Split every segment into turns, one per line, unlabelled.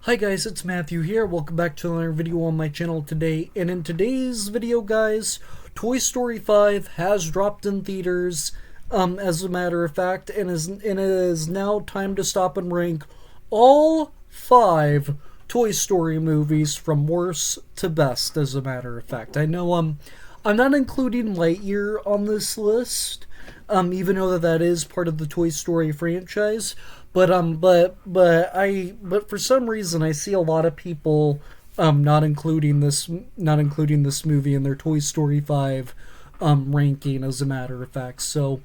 Hi guys, it's Matthew here. Welcome back to another video on my channel today. And in today's video, guys, Toy Story 5 has dropped in theaters, as a matter of fact, and it is now time to stop and rank all 5 Toy Story movies from worst to best, as a matter of fact. I know I'm not including Lightyear on this list, even though that is part of the Toy Story franchise. But for some reason I see a lot of people not including this movie in their Toy Story 5 ranking, as a matter of fact. So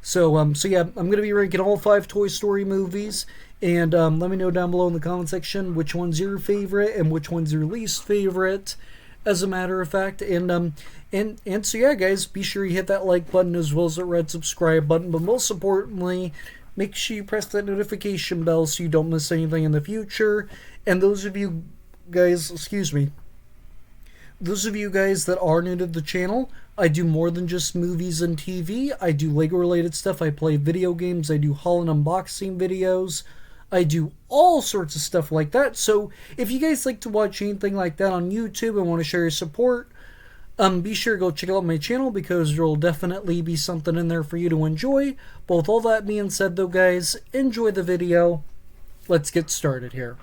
yeah, I'm gonna be ranking all 5 Toy Story movies, and let me know down below in the comment section which one's your favorite and which one's your least favorite, as a matter of fact. And so yeah, guys, be sure you hit that like button as well as that red subscribe button, but most importantly, make sure you press that notification bell so you don't miss anything in the future. And those of you guys, those of you guys that are new to the channel, I do more than just movies and TV. I do Lego related stuff. I play video games. I do haul and unboxing videos. I do all sorts of stuff like that. So if you guys like to watch anything like that on YouTube and want to share your support, be sure to go check out my channel, because there will definitely be something in there for you to enjoy. But with all that being said, though, guys, enjoy the video. Let's get started here.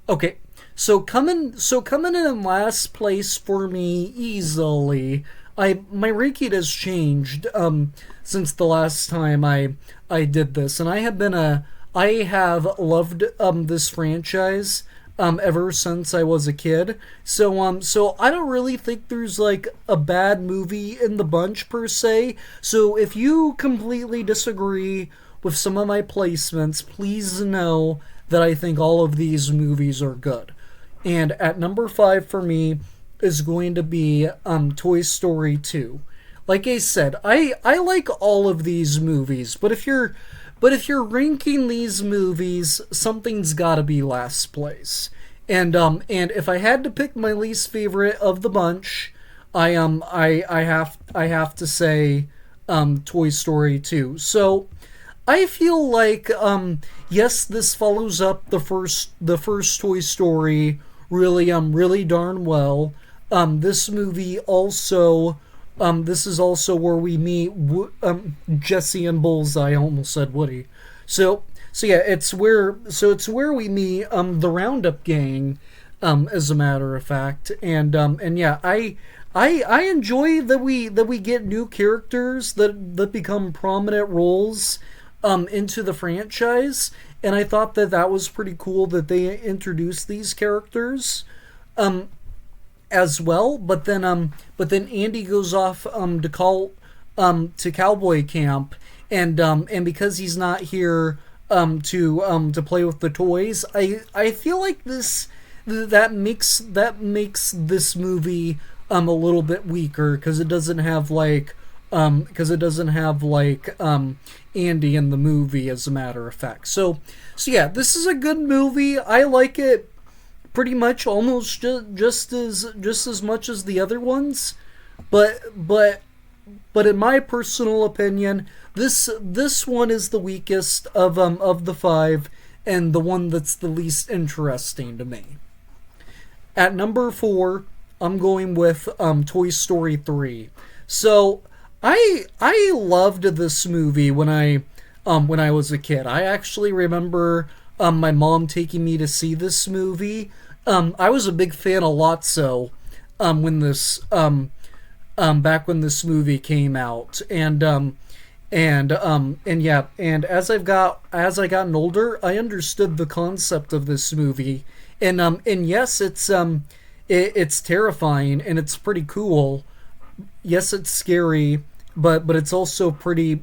Okay, so coming in last place for me easily. My ranking has changed since the last time I did this, and I have loved this franchise ever since I was a kid. So I don't really think there's like a bad movie in the bunch per se. So if you completely disagree with some of my placements, please know that I think all of these movies are good. And at number 5 for me is going to be Toy Story 2. Like I said, I like all of these movies, but if you're ranking these movies, something's got to be last place. And if I had to pick my least favorite of the bunch, I have to say Toy Story 2. So I feel like yes, this follows up the first Toy Story really darn well. This movie also this is also where we meet Jesse and Bullseye. I almost said Woody. So yeah, it's where we meet the Roundup gang, as a matter of fact. And yeah, I enjoy that we get new characters that become prominent roles into the franchise, and I thought that was pretty cool that they introduced these characters as well. But then Andy goes off to cowboy camp, and because he's not here to play with the toys, I feel like that makes this movie a little bit weaker, because it doesn't have Andy in the movie, as a matter of fact. So yeah, this is a good movie. I like it pretty much almost just as much as the other ones, but in my personal opinion, this one is the weakest of the 5, and the one that's the least interesting to me. At number 4, I'm going with Toy Story 3. So I loved this movie when I was a kid. I actually remember my mom taking me to see this movie. I was a big fan of Lotso when this back when this movie came out, and yeah, and as I gotten older, I understood the concept of this movie, and yes, it's terrifying and it's pretty cool. Yes, it's scary, but it's also pretty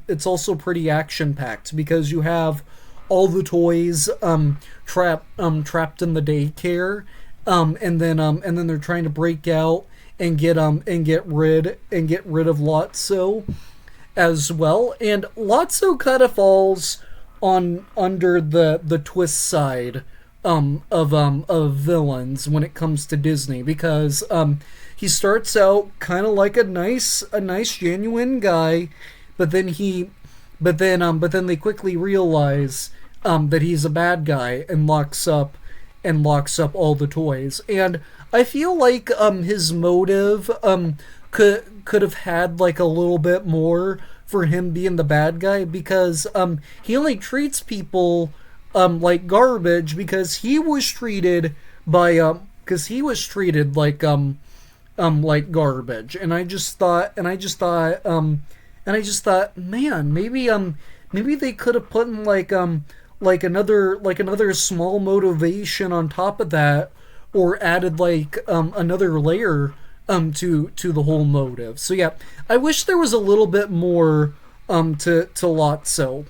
action packed, because you have all the toys trapped in the daycare, and then they're trying to break out and get rid of Lotso as well. And Lotso kind of falls under the twist side of villains when it comes to Disney, because he starts out kind of like a nice genuine guy, but then they quickly realize that he's a bad guy and locks up and locks up all the toys. And I feel like his motive could have had like a little bit more for him being the bad guy, because he only treats people like garbage because he was treated by because he was treated like garbage. And I just thought, man, maybe they could have put in like another small motivation on top of that, or added like another layer to the whole motive. So yeah, I wish there was a little bit more to Lotso.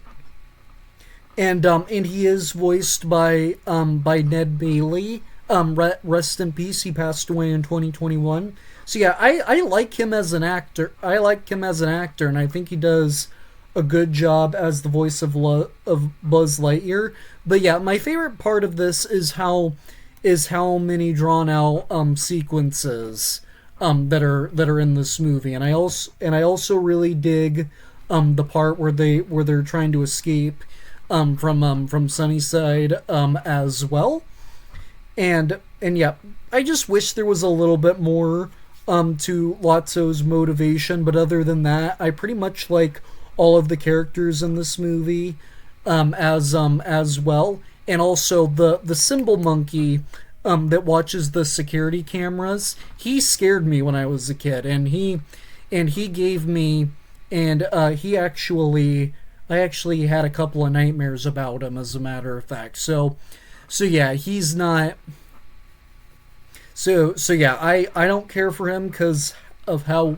And he is voiced by Ned Bailey. Rest in peace. He passed away in 2021. So yeah, I like him as an actor. And I think he does a good job as the voice of Buzz Lightyear. But yeah, my favorite part of this is how many drawn out sequences that are in this movie. And I also really dig the part where they're trying to escape from Sunnyside as well. And yeah, I just wish there was a little bit more to Lotso's motivation. But other than that, I pretty much like all of the characters in this movie as well. And also the Symbol Monkey that watches the security cameras. He scared me when I was a kid, and he gave me I actually had a couple of nightmares about him, as a matter of fact. So yeah, he's not. So yeah, I don't care for him because of how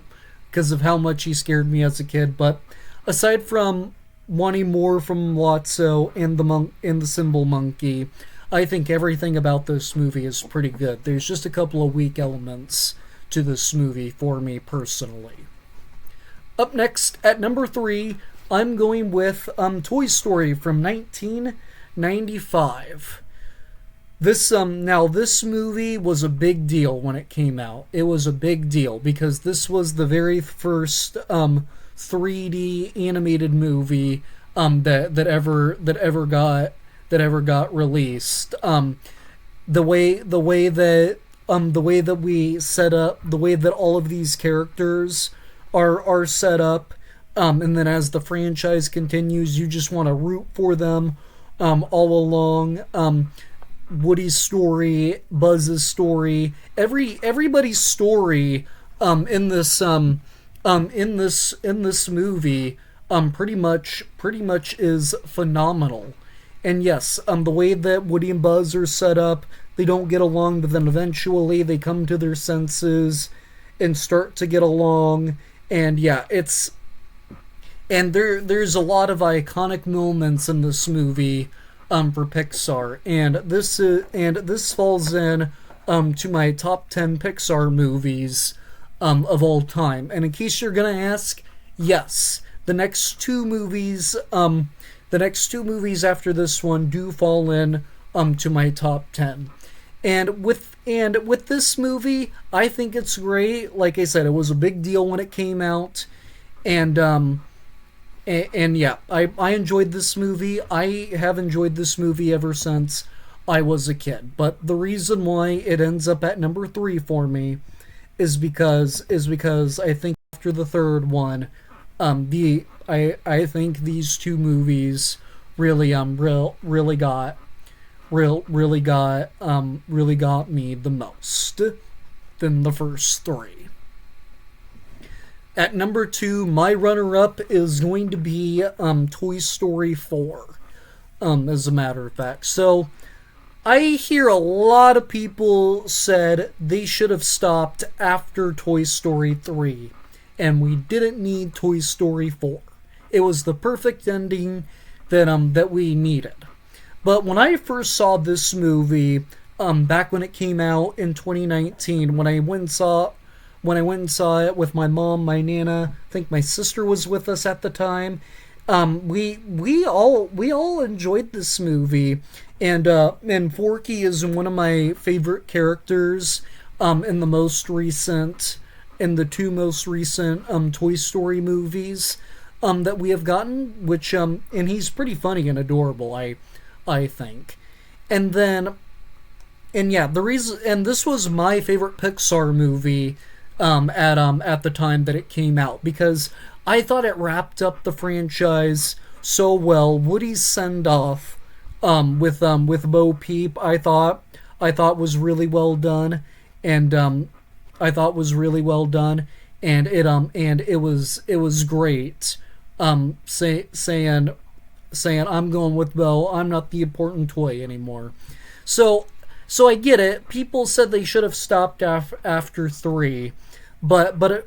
much he scared me as a kid. But aside from wanting more from Lotso and the Symbol Monkey, I think everything about this movie is pretty good. There's just a couple of weak elements to this movie for me personally. Up next, at number 3, I'm going with Toy Story from 1995. This movie was a big deal when it came out. It was a big deal because this was the very first 3D animated movie that ever got released. The way that we set up, the way that all of these characters are set up, and then as the franchise continues, you just want to root for them all along. Woody's story, Buzz's story, everybody's story in this movie pretty much is phenomenal. And yes, the way that Woody and Buzz are set up, they don't get along, but then eventually they come to their senses and start to get along. And yeah, there's a lot of iconic moments in this movie for Pixar, and this falls in to my top 10 Pixar movies of all time. And in case you're gonna ask, yes, the next two movies after this one do fall in to my top 10. And with this movie, I think it's great. Like I said, it was a big deal when it came out, and yeah, I enjoyed this movie. I have enjoyed this movie ever since I was a kid. But the reason why it ends up at number 3 for me is because I think after the third one, I think these two movies really got me the most than the first 3. At number 2, my runner-up is going to be Toy Story 4, as a matter of fact. So, I hear a lot of people said they should have stopped after Toy Story 3, and we didn't need Toy Story 4. It was the perfect ending that we needed. But when I first saw this movie, back when it came out in 2019, when I went and saw it with my mom, my nana, I think my sister was with us at the time. We all enjoyed this movie, and Forky is one of my favorite characters in the two most recent Toy Story movies that we have gotten, which and he's pretty funny and adorable, I think. And then And yeah, the reason, and this was my favorite Pixar movie at the time that it came out, because I thought it wrapped up the franchise so well. Woody's send off with Bo Peep, I thought was really well done, and I thought was really well done, and it was great. Saying I'm going with Bo. I'm not the important toy anymore. So so I get it. People said they should have stopped after three, but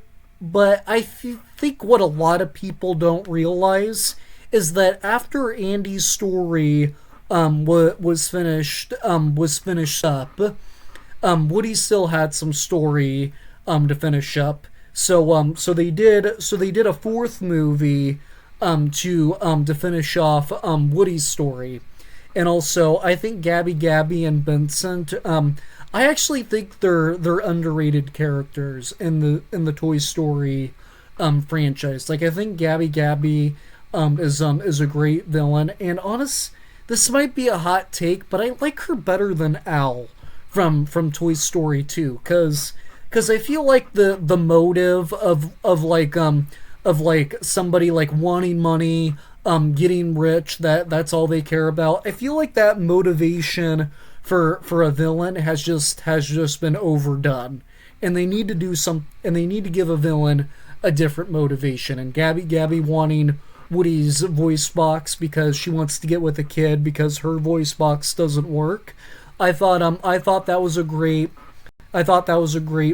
I think what a lot of people don't realize is that after Andy's story was finished up, Woody still had some story to finish up. So they did a fourth movie to finish off Woody's story. And also, I think Gabby and Vincent. I actually think they're underrated characters in the Toy Story franchise. Like, I think Gabby is a great villain. And honest, this might be a hot take, but I like her better than Al from Toy Story 2, because I feel like the motive of somebody like wanting money, getting rich, that's all they care about. I feel like that motivation for a villain has just been overdone, and they need to give a villain a different motivation. And Gabby wanting Woody's voice box because she wants to get with a kid because her voice box doesn't work. I thought that was a great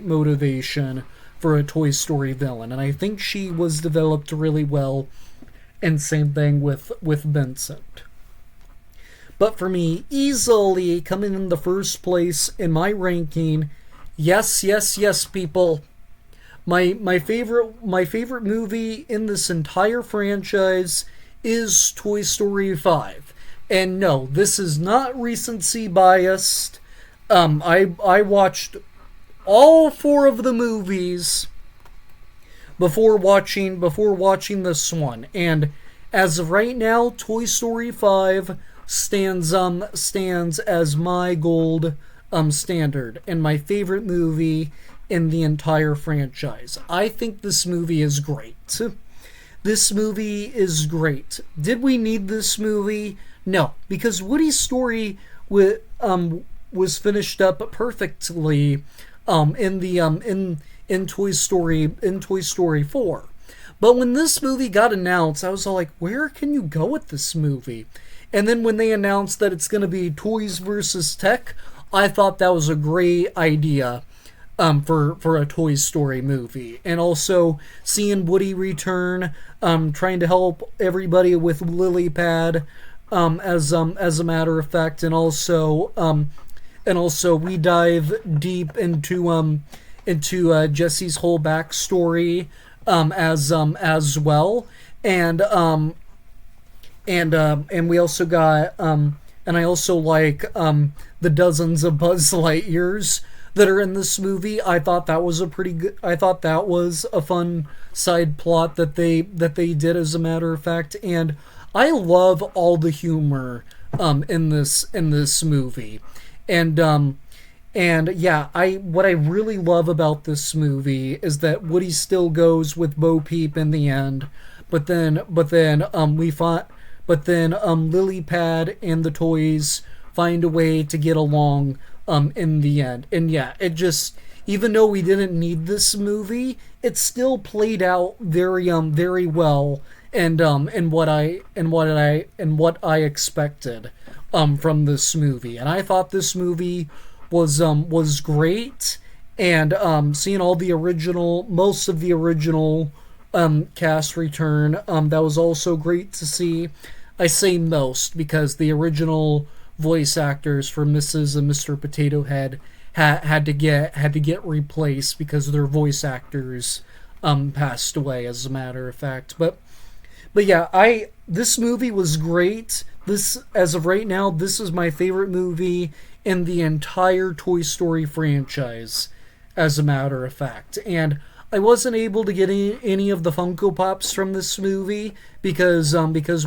motivation for a Toy Story villain, and I think she was developed really well. And same thing with Vincent. But for me, easily coming in the first place in my ranking, yes, people. My favorite movie in this entire franchise is Toy Story 5. And no, this is not recency biased. I watched all four of the movies before watching this one, and as of right now, Toy Story 5 stands as my gold standard and my favorite movie in the entire franchise. I think this movie is great. This movie is great. Did we need this movie? No, because Woody's story was finished up perfectly in Toy Story 4. But when this movie got announced, I was all like, where can you go with this movie? And then when they announced that it's going to be Toys versus Tech, I thought that was a great idea for a Toy Story movie. And also seeing Woody return, trying to help everybody with Lily Pad, as a matter of fact, and also we dive deep into Jesse's whole backstory as well, and we also got and I also like the dozens of Buzz Lightyears that are in this movie. I thought that was a fun side plot that they did, as a matter of fact. And I love all the humor in this movie. And yeah, what I really love about this movie is that Woody still goes with Bo Peep in the end, but then Lily Pad and the toys find a way to get along in the end. And yeah, it just, even though we didn't need this movie, it still played out very well, and what I expected from this movie. And I thought this movie was great, and seeing most of the original cast return, that was also great to see. I say most because the original voice actors for Mrs. and Mr. Potato Head had to get replaced because their voice actors passed away, as a matter of fact. But yeah, this movie was great. This, as of right now, this is my favorite movie in the entire Toy Story franchise, as a matter of fact. And I wasn't able to get any of the Funko Pops from this movie because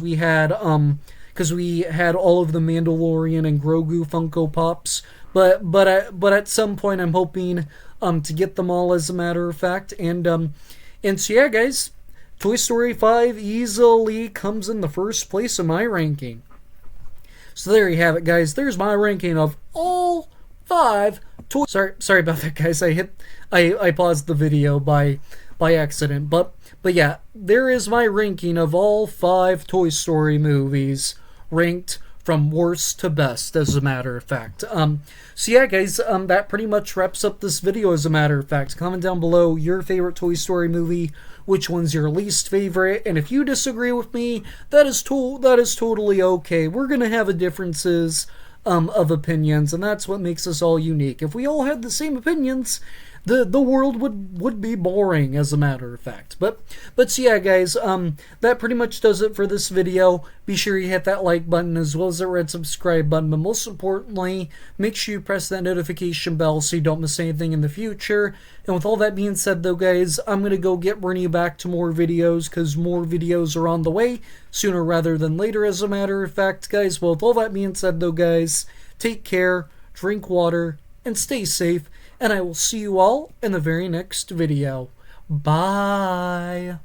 we had all of the Mandalorian and Grogu Funko Pops, but at some point I'm hoping to get them all, as a matter of fact. And so yeah, guys, Toy Story 5 easily comes in the first place in my ranking. So there you have it, guys. There's my ranking of all 5 toy. Sorry about that, guys. I paused the video by accident. But yeah, there is my ranking of all 5 Toy Story movies, ranked from worst to best, as a matter of fact. So yeah, guys, that pretty much wraps up this video, as a matter of fact. Comment down below your favorite Toy Story movie, which one's your least favorite, and if you disagree with me, that is totally okay. We're gonna have differences of opinions, and that's what makes us all unique. If we all had the same opinions, the world would be boring, as a matter of fact. But so yeah, guys, that pretty much does it for this video. Be sure you hit that like button as well as that red subscribe button, but most importantly, make sure you press that notification bell so you don't miss anything in the future. And with all that being said, though, guys, I'm gonna go get bringing you back to more videos, because more videos are on the way sooner rather than later, as a matter of fact, guys. Well, with all that being said, though, guys, take care, drink water, and stay safe, and I will see you all in the very next video. Bye!